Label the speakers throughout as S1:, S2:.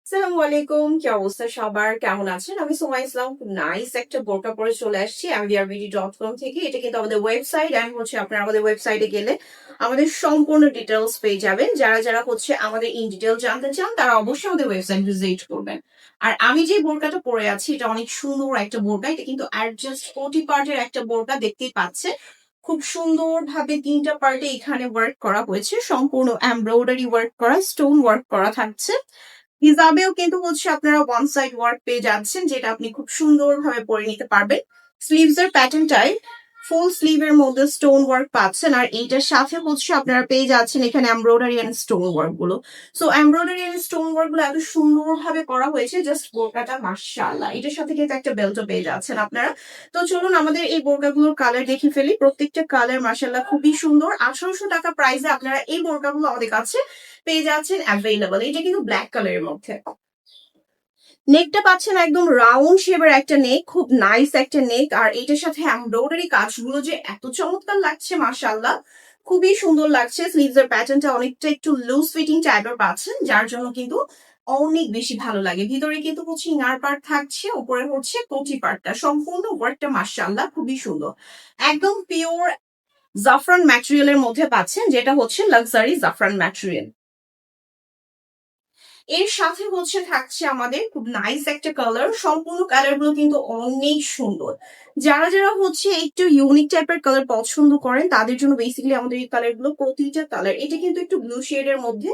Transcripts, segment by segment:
S1: আসসালামু আলাইকুম, কি অবস্থা সবার? কেমন আছেন? আমি সোমা ইসলাম। খুব নাইস একটা বোরকা পরে চলে আসছি mvrvd.com থেকে। এটা কিন্তু আমাদের ওয়েবসাইট। আপনারা আমাদের ওয়েবসাইটে গেলে আমাদের সম্পূর্ণ ডিটেলস পেয়ে যাবেন। যারা যারা আমাদের ইন ডিটেল জানতে চান তারা অবশ্যই আমাদের ওয়েবসাইট ভিজিট করবেন। আর আমি যে বোরকাটা পরে আছি এটা অনেক সুন্দর একটা বোরকা। এটা কিন্তু অ্যাডজাস্ট 40 পার্টের একটা বোরকা, দেখতেই পাচ্ছেন। খুব সুন্দরভাবে 3টা পার্টে এখানে ওয়ার্ক করা হয়েছে, সম্পূর্ণ এমব্রয়ডারি ওয়ার্ক করা, স্টোন ওয়ার্ক করা থাকছে। হিজাবেও কিন্তু আপনারা ওয়ান সাইড ওয়ার্ক পেয়ে যাচ্ছেন, যেটা আপনি খুব সুন্দরভাবে পরে নিতে পারবেন। স্লিভস এর প্যাটার্নটাই ফুল স্লিভের মধ্যে স্টোন ওয়ার্ক পাচ্ছেন, আর এইটার সাথে আপনারা পেয়ে যাচ্ছেন এখানে এমব্রয়ডারি এন্ড স্টোন ওয়ার্ক গুলো। So embroidery and stone work গুলো এত সুন্দরভাবে করা হয়েছে, জাস্ট বোরকাটা মাশাআল্লাহ। এটার সাথে কিন্তু একটা বেল্টও পেয়ে যাচ্ছেন আপনারা। তো চলুন আমাদের এই বোরকাগুলোর কালার দেখে ফেলি। প্রত্যেকটা কালার মাশাআল্লাহ খুবই সুন্দর। 1800 টাকা প্রাইসে আপনারা এই বোরকাগুলো আমাদের কাছে পেয়ে যাচ্ছেন অ্যাভেলেবল। এটা কিন্তু ব্ল্যাক কালারের মধ্যে। নেকটা পাচ্ছেন একদম রাউন্ড শেপের একটা নেক, খুব নাইস একটা নেক। আর এটার সাথে এমব্রয়ডারি কাজগুলো যে এত চমৎকার লাগছে মাশাআল্লাহ, খুবই সুন্দর লাগছে। স্লিভস এর প্যাটার্নটা অনেকটা একটু লুজ ফিটিং টাইপের পাচ্ছেন, যার জন্য কিন্তু অনেক বেশি ভালো লাগে। ভিতরে কিন্তু ইনার পার্ট থাকছে, উপরে কোটি পার্টটা, সম্পূর্ণ ওয়ার্কটা মাশাআল্লাহ খুবই সুন্দর। একদম পিওর জাফরান ম্যাটেরিয়ালের মধ্যে পাচ্ছেন, যেটা লাক্সারি জাফরান ম্যাটেরিয়াল। এর সাথে থাকছে আমাদের খুব নাইস একটা কালার। সম্পূর্ণ কালার গুলো কিন্তু অনেক সুন্দর। যারা যারা একটু ইউনিক টাইপের কালার পছন্দ করেন তাদের জন্য বেসিক্যালি আমাদের এই কালার গুলো, প্রতিটা কালার। এটা কিন্তু একটু ব্লু শেড এর মধ্যে,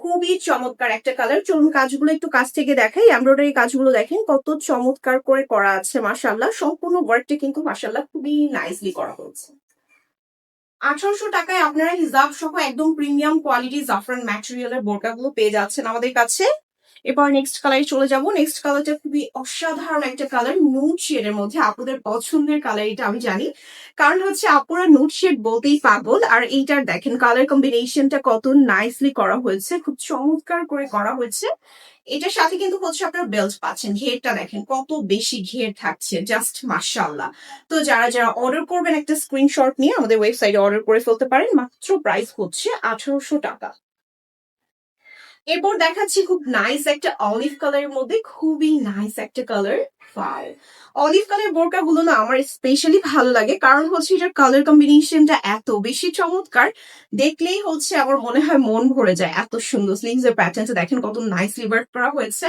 S1: খুবই চমৎকার একটা কালার। চলুন কাজগুলো একটু কাছ থেকে দেখাই। এমব্রয়ডারি কাজগুলো দেখেন কত চমৎকার করে করা আছে মাশাআল্লাহ। সম্পূর্ণ ওয়ার্কটা কিন্তু মাশাআল্লাহ খুবই নাইসলি করা হয়েছে। 1800 টাকায় আপনারা হিজাব সহ একদম প্রিমিয়াম কোয়ালিটি জাফরান ম্যাটেরিয়ালের বোরকাগুলো পেয়ে যাচ্ছেন আমাদের কাছে। এবার নেক্সট কালারে চলে যাব। নেক্সট কালারটা খুবই অসাধারণ একটা কালার, নুড শেডের মধ্যে। আপুদের পছন্দের কালার এটা আমি জানি, কারণ আপুরা নুড শেড বলতেই পাগল। আর এইটার দেখেন কালার কম্বিনেশনটা কত নাইসলি করা হয়েছে, খুব চমৎকার করে করা হয়েছে। এটার সাথে কিন্তু আপনার বেল্ট পাচ্ছেন। ঘেরটা দেখেন কত বেশি ঘের থাকছে, জাস্ট মাশাআল্লাহ। তো যারা যারা অর্ডার করবেন একটা স্ক্রিনশট নিয়ে আমাদের ওয়েবসাইটে অর্ডার করে ফেলতে পারেন। মাত্র প্রাইস 1800 টাকা। এরপর দেখাচ্ছি খুব নাইস একটা অলিভ কালারের মধ্যে, খুবই নাইস একটা কালার। অলিভ কালার বোরকা গুলো না আমার স্পেশালি ভালো লাগে, কারণ এটার কালার কম্বিনেশনটা এত বেশি চমৎকার। দেখলেই আমার মনে হয় মন ভরে যায়, এত সুন্দর। স্লিভস এর প্যাটার্নটা দেখেন কত নাইসলি ওয়ার্ক করা হয়েছে।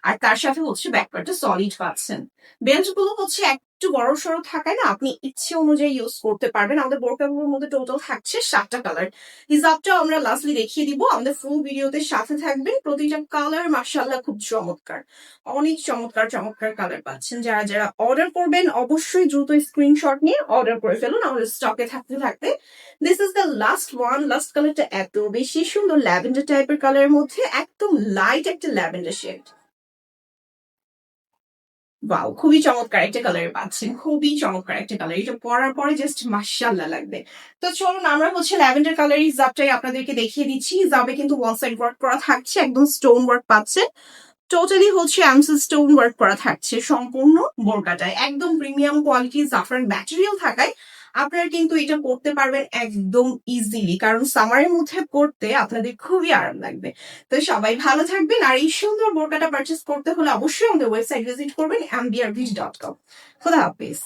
S1: আর তার সাথে ব্যাকপার্টটা সলিড পাচ্ছেন। বেল্ট গুলো একটু বড় সড়ো থাকায় না, আপনি ইচ্ছে অনুযায়ী ইউজ করতে পারবেন। আমাদের বোরকাগুলোর মধ্যে টোটাল থাকছে 7টা কালার। হিজাবটাও আমরা লাস্টলি দেখিয়ে দিব। আমাদের ফুল ভিডিওতে সাথে থাকবেন। প্রতিটা কালার মাশাআল্লাহ খুব চমৎকার, অনেক চমৎকার চমৎকার কালার পাচ্ছেন। যারা যারা অর্ডার করবেন অবশ্যই দ্রুত স্ক্রিনশট নিয়ে অর্ডার করে ফেলুন আমাদের স্টকে থাকতে থাকতে। This is the last one. Last কালারটা এত বেশি সুন্দর, ল্যাভেন্ডার টাইপের কালারের মধ্যে, একদম লাইট একটা ল্যাভেন্ডার শেড। বাও, খুবই চমৎকার একটা কালার পাচ্ছেন, খুবই চমৎকার একটা কালার। এটা পরার পরে জাস্ট মাশাআল্লাহ লাগবে। তো চলুন আমরা ল্যাভেন্ডার কালার হিজাবটাই আপনাদেরকে দেখিয়ে দিচ্ছি। হিজাবে কিন্তু ওয়ান সাইড ওয়ার্ক করা থাকছে, একদম স্টোন ওয়ার্ক পাচ্ছেন। টোটালি এমসেল স্টোন ওয়ার্ক করা থাকছে সম্পূর্ণ বোরকাটায়। একদম প্রিমিয়াম কোয়ালিটি জাফরান ম্যাটেরিয়াল থাকায় আপনারা কিন্তু এটা পড়তে পারবেন একদম ইজিলি, কারণ সামারের মধ্যে পড়তে আপনাদের খুবই আরাম লাগবে। তো সবাই ভালো থাকবেন। আর এই সুন্দর বোরকাটা পারচেস করতে হলে অবশ্যই আমাদের ওয়েবসাইট ভিজিট করবেন mbrbeach.com। খোদা হাফেজ।